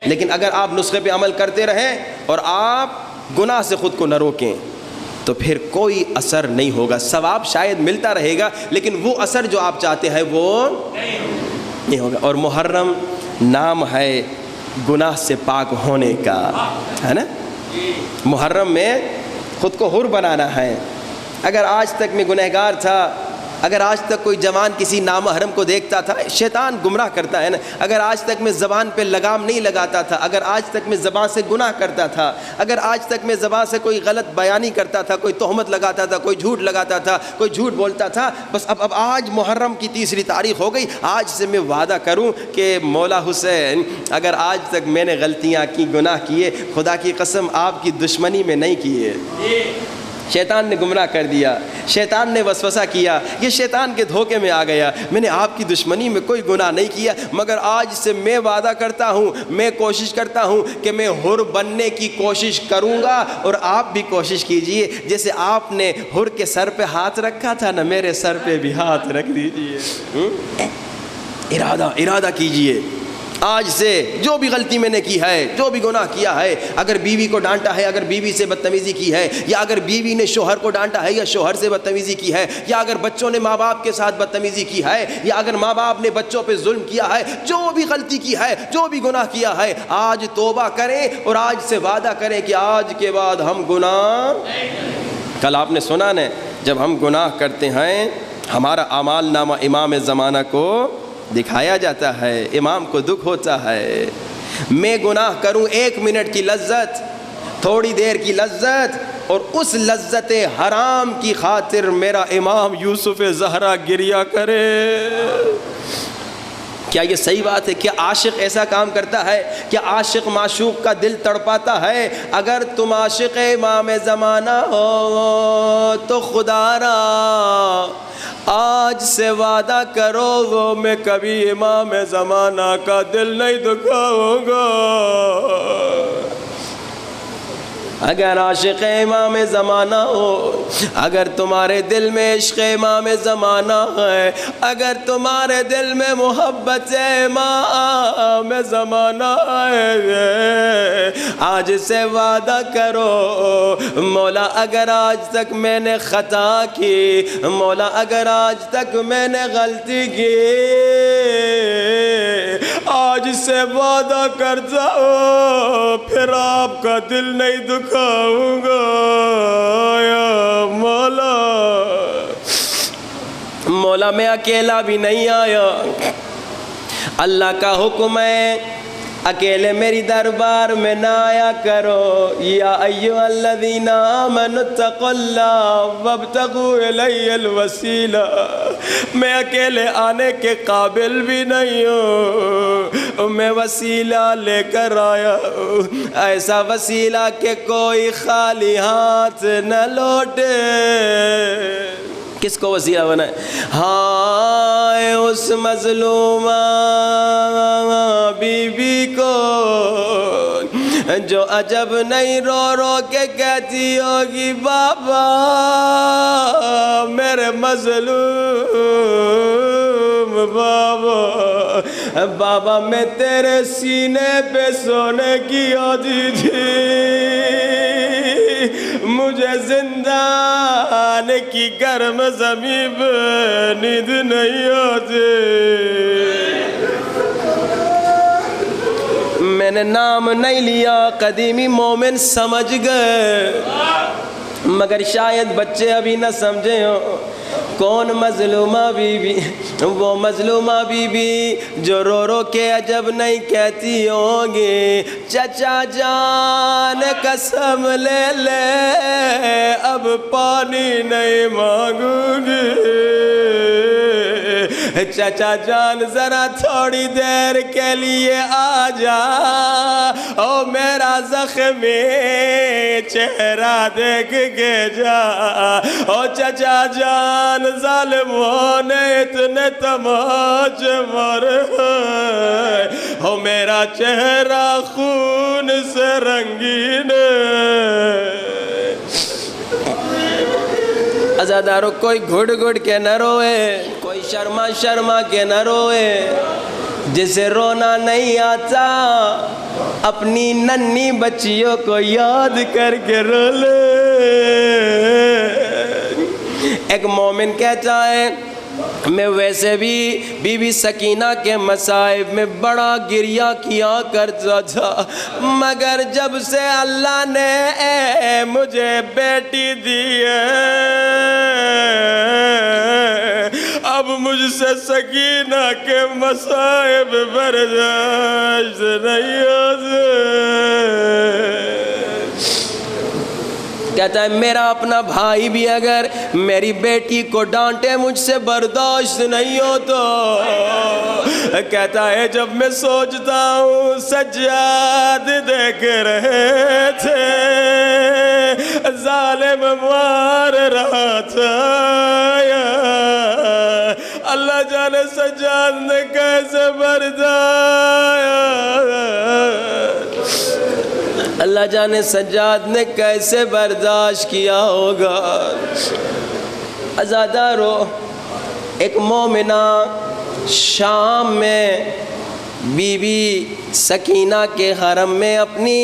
لیکن اگر آپ نسخے پہ عمل کرتے رہیں اور آپ گناہ سے خود کو نہ روکیں تو پھر کوئی اثر نہیں ہوگا. ثواب شاید ملتا رہے گا لیکن وہ اثر جو آپ چاہتے ہیں وہ نہیں ہوگا. اور محرم نام ہے گناہ سے پاک ہونے کا، ہے نا. محرم میں خود کو حر بنانا ہے. اگر آج تک میں گنہگار تھا، اگر آج تک کوئی جوان کسی نامحرم کو دیکھتا تھا، شیطان گمراہ کرتا ہے نا، اگر آج تک میں زبان پہ لگام نہیں لگاتا تھا، اگر آج تک میں زبان سے گناہ کرتا تھا، اگر آج تک میں زبان سے کوئی غلط بیانی کرتا تھا، کوئی تہمت لگاتا تھا، کوئی جھوٹ لگاتا تھا، کوئی جھوٹ بولتا تھا، بس اب آج محرم کی 3 تاریخ ہو گئی، آج سے میں وعدہ کروں کہ مولا حسین اگر آج تک میں نے غلطیاں کی، گناہ کیے، خدا کی قسم آپ کی دشمنی میں نہیں کیے. شیطان نے گمراہ کر دیا، شیطان نے وسوسہ کیا، یہ شیطان کے دھوکے میں آ گیا. میں نے آپ کی دشمنی میں کوئی گناہ نہیں کیا، مگر آج سے میں وعدہ کرتا ہوں، میں کوشش کرتا ہوں کہ میں حر بننے کی کوشش کروں گا. اور آپ بھی کوشش کیجئے، جیسے آپ نے حر کے سر پہ ہاتھ رکھا تھا نا، میرے سر پہ بھی ہاتھ رکھ دیجئے. ارادہ کیجئے. آج سے جو بھی غلطی میں نے کی ہے، جو بھی گناہ کیا ہے، اگر بیوی کو ڈانٹا ہے، اگر بیوی سے بدتمیزی کی ہے، یا اگر بیوی نے شوہر کو ڈانٹا ہے یا شوہر سے بدتمیزی کی ہے، یا اگر بچوں نے ماں باپ کے ساتھ بدتمیزی کی ہے، یا اگر ماں باپ نے بچوں پہ ظلم کیا ہے، جو بھی غلطی کی ہے، جو بھی گناہ کیا ہے، آج توبہ کریں اور آج سے وعدہ کریں کہ آج کے بعد ہم گناہ. کل آپ نے سنا نا، جب ہم گناہ کرتے ہیں ہمارا اعمال نامہ امام زمانہ کو دکھایا جاتا ہے. امام کو دکھ ہوتا ہے، میں گناہ کروں 1 منٹ کی لذت، تھوڑی دیر کی لذت، اور اس لذت حرام کی خاطر میرا امام یوسف زہرا گریہ کرے. کیا یہ صحیح بات ہے؟ کیا عاشق ایسا کام کرتا ہے؟ کیا عاشق معشوق کا دل تڑپاتا ہے؟ اگر تم عاشق امام زمانہ ہو تو خدا را آج سے وعدہ کرو گو میں کبھی امام زمانہ کا دل نہیں دکھاؤں گا. اگر عاشق امام زمانہ ہو، اگر تمہارے دل میں عشق امام زمانہ ہے، اگر تمہارے دل میں محبت امام زمانہ ہے، آج سے وعدہ کرو مولا اگر آج تک میں نے خطا کی، مولا اگر آج تک میں نے غلطی کی، آج سے وعدہ کرتا ہوں پھر آپ کا دل نہیں دکھاؤں گا یا مولا. مولا میں اکیلا بھی نہیں آیا، اللہ کا حکم ہے اکیلے میری دربار میں نہ آیا کرو. یا ایھا الذین آمنوا اتقوا اللہ وابتغوا الیہ الوسیلہ. میں اکیلے آنے کے قابل بھی نہیں ہوں، میں وسیلہ لے کر آیا ہوں، ایسا وسیلہ کہ کوئی خالی ہاتھ نہ لوٹے. کس کو وسیلہ بنائے؟ ہائے اس مظلومہ بی بی کو جو عجب نہیں رو رو کے کہتی ہوگی بابا میرے مظلوم بابا، بابا میں تیرے سینے پہ سونے کی عادی تھی، مجھے زندان کی گرم زمین پہ نیند نہیں آتی. میں نے نام نہیں لیا، قدیمی مومن سمجھ گئے، مگر شاید بچے ابھی نہ سمجھے ہوں. کون مظلومہ بی بی؟ وہ مظلومہ بی بی جو رو رو کے عجب نہیں کہتی ہوگی چچا جان قسم لے لے اب پانی نہیں مانگوں گی، چچا جان ذرا تھوڑی دیر کے لیے آ جا، او میرا زخمی چہرہ دیکھ کے جا، او چچا جان ظالموں نے اتنے تماچے مارے ہیں، او میرا چہرہ خون سے رنگین ہے. عزادارو کوئی گھڑ گھڑ کے نہ روئے، کوئی شرما شرما کے نہ روئے، جسے رونا نہیں آتا اپنی ننھی بچیوں کو یاد کر کے رو لے۔ ایک مومن کہتا ہے میں ویسے بھی بی بی سکینہ کے مصائب میں بڑا گریہ کیا کرتا تھا، مگر جب سے اللہ نے مجھے بیٹی دی ہے اب مجھ سے سکینہ کے مصائب برداشت نہیں ہوتے۔ کہتا ہے میرا اپنا بھائی بھی اگر میری بیٹی کو ڈانٹے مجھ سے برداشت نہیں ہوتا۔ کہتا ہے جب میں سوچتا ہوں سجاد دیکھ رہے تھے ظالم مار رہا تھا، اللہ جانے سجاد نے کیسے اللہ جانے سجاد نے کیسے برداشت کیا ہوگا۔ عزادارو، ایک مومنہ شام میں بی بی سکینہ کے حرم میں اپنی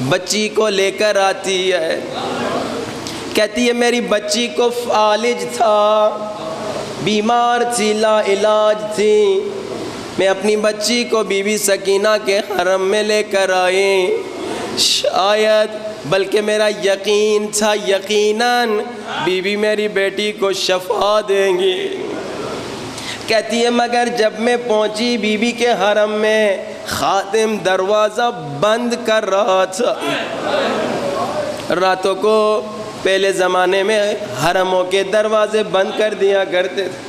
بچی کو لے کر آتی ہے، کہتی ہے میری بچی کو فالج تھا، بیمار تھی، لا علاج تھی، میں اپنی بچی کو بی بی سکینہ کے حرم میں لے کر آئی، شاید بلکہ میرا یقین تھا یقیناً بی بی میری بیٹی کو شفا دیں گی۔ کہتی ہے مگر جب میں پہنچی بی بی کے حرم میں خادم دروازہ بند کر رہا تھا۔ راتوں کو پہلے زمانے میں حرموں کے دروازے بند کر دیا کرتے تھے۔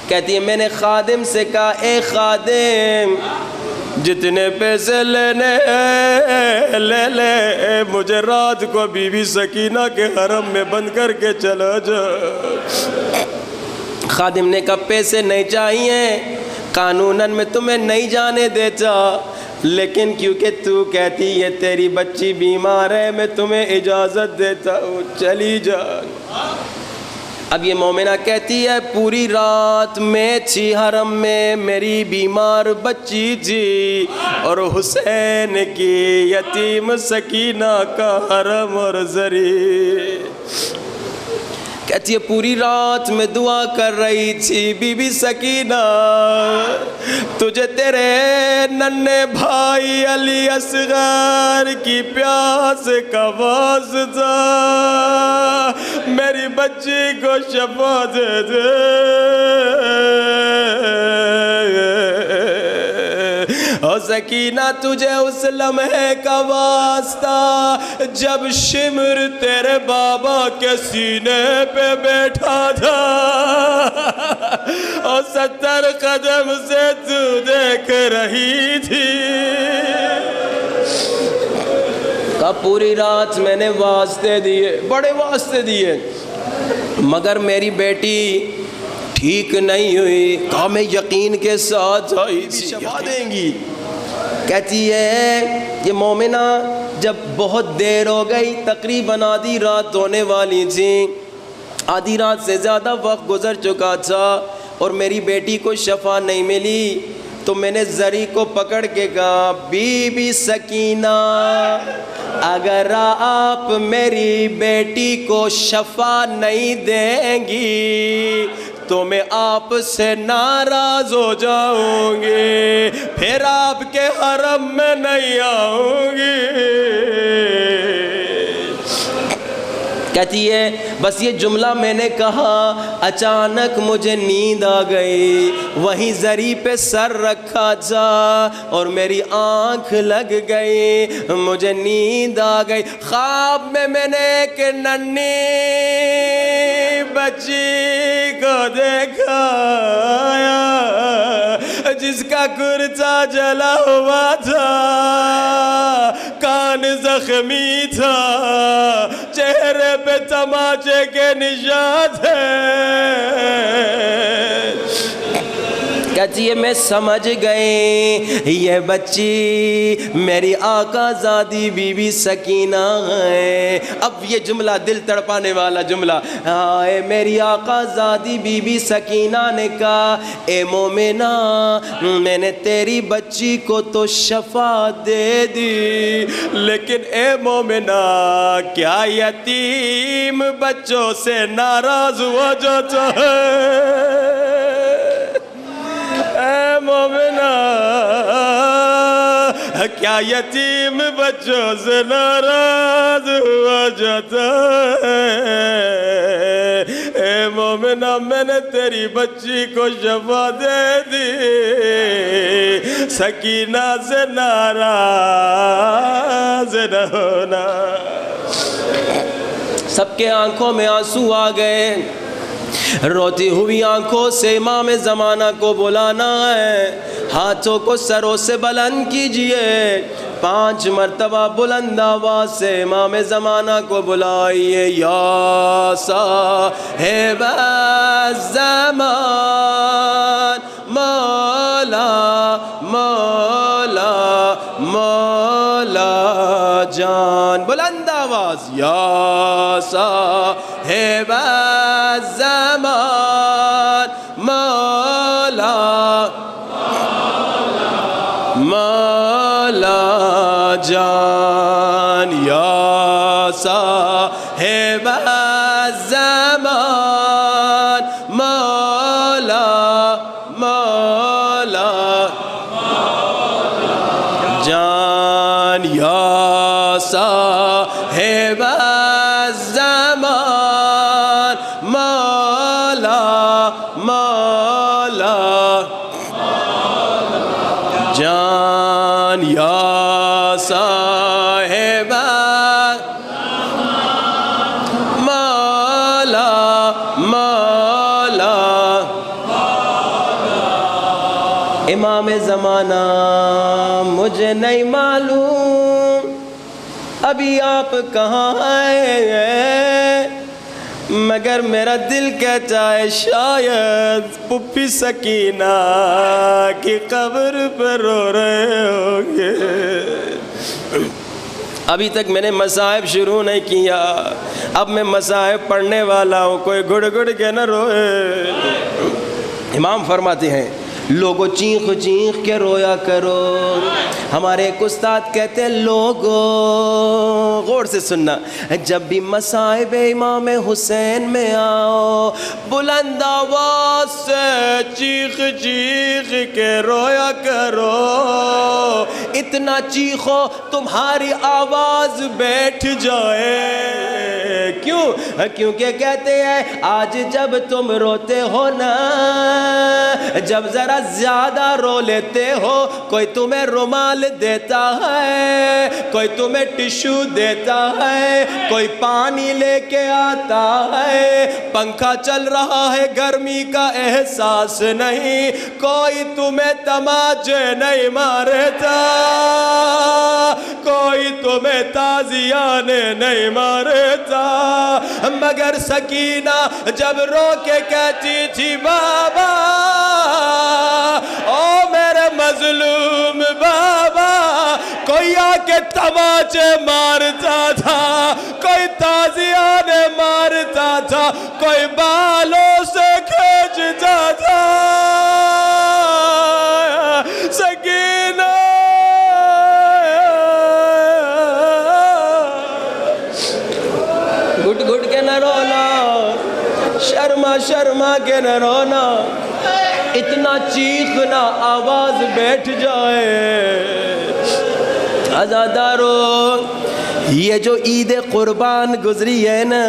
کہتی ہے میں نے خادم سے کہا اے خادم جتنے پیسے لینے لے لے، مجھے رات کو بی بی سکینہ کے حرم میں بند کر کے چلا جا۔ خادم نے کہا پیسے نہیں چاہیے، قانوناً میں تمہیں نہیں جانے دیتا، لیکن کیونکہ تو کہتی ہے تیری بچی بیمار ہے میں تمہیں اجازت دیتا ہوں، چلی جا۔ اب یہ مومنہ کہتی ہے پوری رات میں تھی حرم میں، میری بیمار بچی تھی اور حسین کی یتیم سکینہ کا حرم اور زری۔ کہتی ہے پوری رات میں دعا کر رہی تھی بی بی سکینہ تجھے تیرے ننھے بھائی علی اصغر کی پیاس کا واسطہ، میری بچی کو شفا دے دے۔ اور سکینہ تجھے اس لمحے کا واسطہ جب شمر تیرے بابا کے سینے پہ بیٹھا تھا اور 70 قدم سے تو دیکھ رہی تھی، کہ پوری رات میں نے واسطے دیے، بڑے واسطے دیے، مگر میری بیٹی ٹھیک نہیں ہوئی، کہا میں یقین کے ساتھ آئی تھی شفا دیں گی۔ کہتی ہے یہ مومنہ جب بہت دیر ہو گئی، تقریباً آدھی رات ہونے والی تھی، آدھی رات سے زیادہ وقت گزر چکا تھا اور میری بیٹی کو شفا نہیں ملی، تو میں نے زری کو پکڑ کے کہا بی بی سکینہ اگر آپ میری بیٹی کو شفا نہیں دیں گی تو میں آپ سے ناراض ہو جاؤں گی، پھر آپ کے حرم میں نہیں آؤں گی۔ کہتی ہے بس یہ جملہ میں نے کہا اچانک مجھے نیند آ گئی، وہیں زری پہ سر رکھا تھا اور میری آنکھ لگ گئی، مجھے نیند آ گئی، خواب میں میں نے ایک ننھی بچی کو دیکھا جس کا کرتا جلا ہوا تھا، کان زخمی تھا، چہرے پہ تماچے کے نشان تھے۔ کہتی ہے میں سمجھ گئے یہ بچی میری آقا زادی بی بی سکینہ ہے. اب یہ جملہ دل تڑپانے والا جملہ, اے میری آقا زادی بی بی سکینہ نے کہا اے مومنہ میں نے تیری بچی کو تو شفا دے دی, لیکن اے مومنہ کیا یتیم بچوں سے ناراض ہوا جاتا ہے؟ اے مومنہ کیا یتیم بچوں سے ناراض ہوا جاتا ہے؟ اے مومنہ میں نے تیری بچی کو شفا دے دی, سکینہ سے ناراض نہ ہونا. سب کے آنکھوں میں آنسو آ گئے, روتی ہوئی آنکھوں سے امام زمانہ کو بلانا ہے. ہاتھوں کو سروں سے بلند کیجئے, 5 مرتبہ بلند آواز سے امام زمانہ کو بلائیے. یا صاحب الزمان مولا مولا مولا جان, بلند آواز یا صاحب الزمان مولا مولا جان, یا صاحب الزمان مولا مولا جان, یا صاحب الزمان مولا مولا جان, یا صاحب مولا مولا. امام زمانہ مجھے نہیں معلوم ابھی آپ کہاں آئے, مگر میرا دل کہتا ہے شاید پھپھی سکینہ کی قبر پر رو رہے ہوں گے. ابھی تک میں نے مصائب شروع نہیں کیا, اب میں مصائب پڑھنے والا ہوں, کوئی گڑ گڑ کے نہ روئے. امام فرماتے ہیں لوگوں چیخ چیخ کے رویا کرو. ہمارے ایک استاد کہتے ہیں لوگوں, غور سے سننا, جب بھی مصائب امام حسین میں آؤ بلند آواز سے چیخ چیخ کے رویا کرو. اتنا چیخو تمہاری آواز بیٹھ جائے. کیوں؟ کیونکہ کہتے ہیں آج جب تم روتے ہو نا, جب ذرا زیادہ رو لیتے ہو, کوئی تمہیں رومال دیتا ہے, کوئی تمہیں ٹشو دیتا ہے, کوئی پانی لے کے آتا ہے, پنکھا چل رہا ہے گرمی کا احساس نہیں, کوئی تمہیں تماچے نہیں مارتا, کوئی تمہیں تازیانے نہیں مارتا. مگر سکینہ جب رو کے کہتی تھی بابا او میرے مظلوم بابا, کوئی آ کے تماچے مارتا تھا, کوئی تازیانے مارتا تھا, کوئی بالوں سے کھینچتا تھا. سکینہ گھٹ گھٹ کے نہ رونا, شرما شرما کے نہ رونا, اتنا چیخنا آواز بیٹھ جائے. عزادارو, یہ جو عید قربان گزری ہے نا,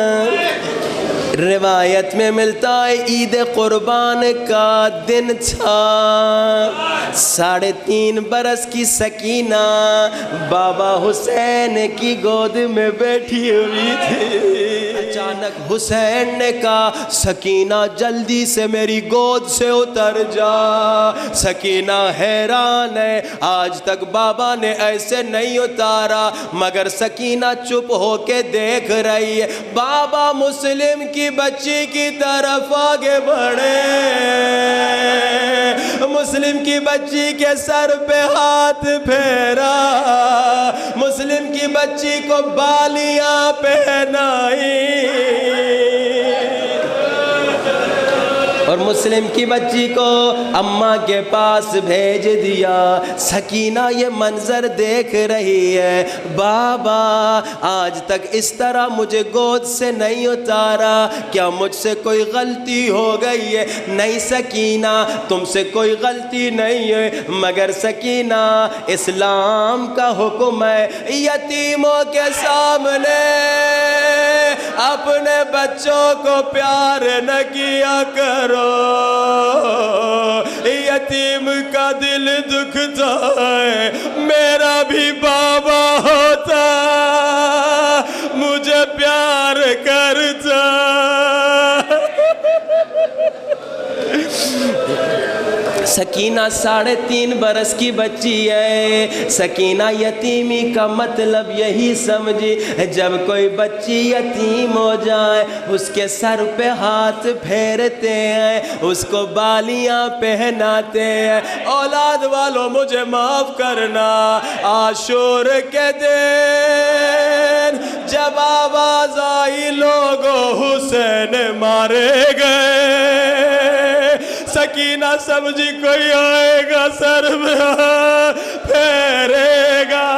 روایت میں ملتا ہے عید قربان کا دن تھا. 3.5 برس کی سکینہ بابا حسین کی گود میں بیٹھی ہوئی تھی. اچانک حسین نے کہا سکینہ جلدی سے میری گود سے اتر جا۔ سکینہ حیران ہے، آج تک بابا نے ایسے نہیں اتارا، مگر سکینہ چپ ہو کے دیکھ رہی ہے۔ بابا مسلم کی بچی کی طرف آگے بڑھے، مسلم کی بچی کے سر پہ ہاتھ پھیرا، مسلم کی بچی کو بالیاں پہنائی اور مسلم کی بچی کو اماں کے پاس بھیج دیا۔ سکینہ یہ منظر دیکھ رہی ہے، بابا آج تک اس طرح مجھے گود سے نہیں اتارا، کیا مجھ سے کوئی غلطی ہو گئی ہے؟ نہیں سکینہ، تم سے کوئی غلطی نہیں ہے، مگر سکینہ اسلام کا حکم ہے یتیموں کے سامنے اپنے بچوں کو پیار نہ کیا کرو، یتیم کا دل دکھتا ہے، میرا بھی بابا ہوتا مجھے پیار کرتا۔ سکینہ 3.5 برس کی بچی ہے۔ سکینہ یتیمی کا مطلب یہی سمجھی، جب کوئی بچی یتیم ہو جائے اس کے سر پہ ہاتھ پھیرتے ہیں، اس کو بالیاں پہناتے ہیں۔ اولاد والوں مجھے معاف کرنا، عاشور کے دن جب آواز آئی لوگوں حسین مارے گئے، سکینہ سمجھی کوئی آئے گا سر میں پھیرے گا،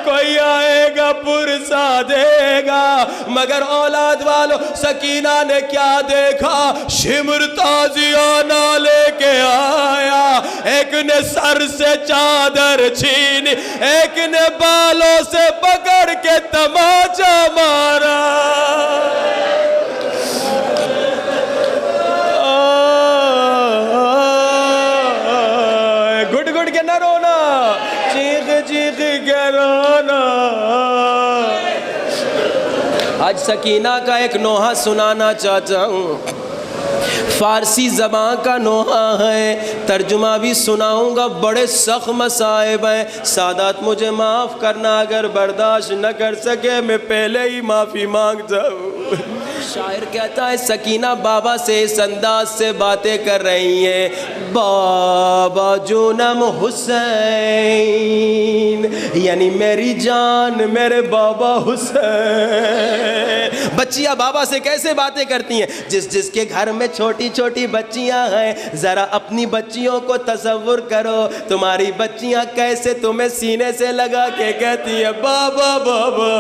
کوئی آئے گا پرسا دے گا، مگر اولاد والوں سکینہ نے کیا دیکھا؟ شمر تازیانہ لے کے آیا، ایک نے سر سے چادر چھینی، ایک نے بالوں سے پکڑ کے تماچا مارا۔ آج سکینہ کا ایک نوحہ سنانا چاہتا ہوں، فارسی زبان کا نوحہ ہے، ترجمہ بھی سناؤں گا، بڑے سخت مصائب ہیں، سادات مجھے معاف کرنا، اگر برداشت نہ کر سکے میں پہلے ہی معافی مانگتا ہوں۔ شاعر کہتا ہے سکینہ بابا سے اس انداز سے باتیں کر رہی ہیں، بابا جونم حسین، یعنی میری جان میرے بابا حسین۔ بچیاں بابا سے کیسے باتیں کرتی ہیں؟ جس کے گھر میں چھوٹی چھوٹی بچیاں ہیں، ذرا اپنی بچیوں کو تصور کرو، تمہاری بچیاں کیسے تمہیں سینے سے لگا کے کہتی ہیں بابا بابا،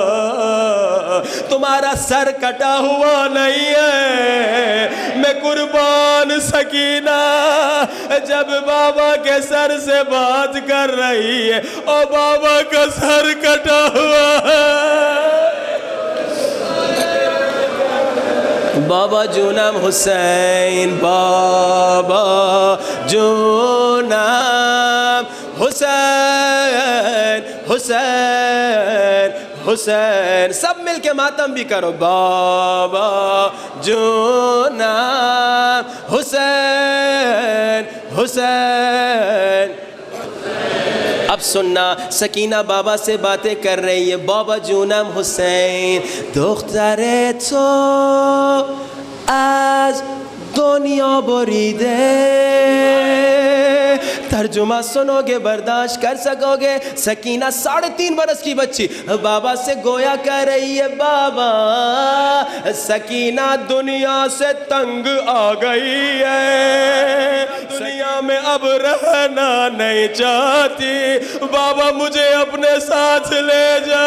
تمہارا سر کٹا ہوا نہیں ہے، میں قربان سکینہ جب بابا کے سر سے بات کر رہی ہے اور بابا کا سر کٹا ہوا ہے۔ بابا جونم حسین، بابا جونم حسین، حسین حسین، سب مل کے ماتم بھی کرو، بابا جونم حسین، حسین۔ اب سننا، سکینہ بابا سے باتیں کر رہی ہے، بابا جونم حسین، دختر تو از دنیا بریده، ترجمہ سنو گے برداشت کر سکو گے؟ سکینہ 3.5 برس کی بچی بابا سے گویا کہہ رہی ہے، بابا سکینہ دنیا سے تنگ آ گئی ہے، دنیا میں اب رہنا نہیں چاہتی، بابا مجھے اپنے ساتھ لے جا۔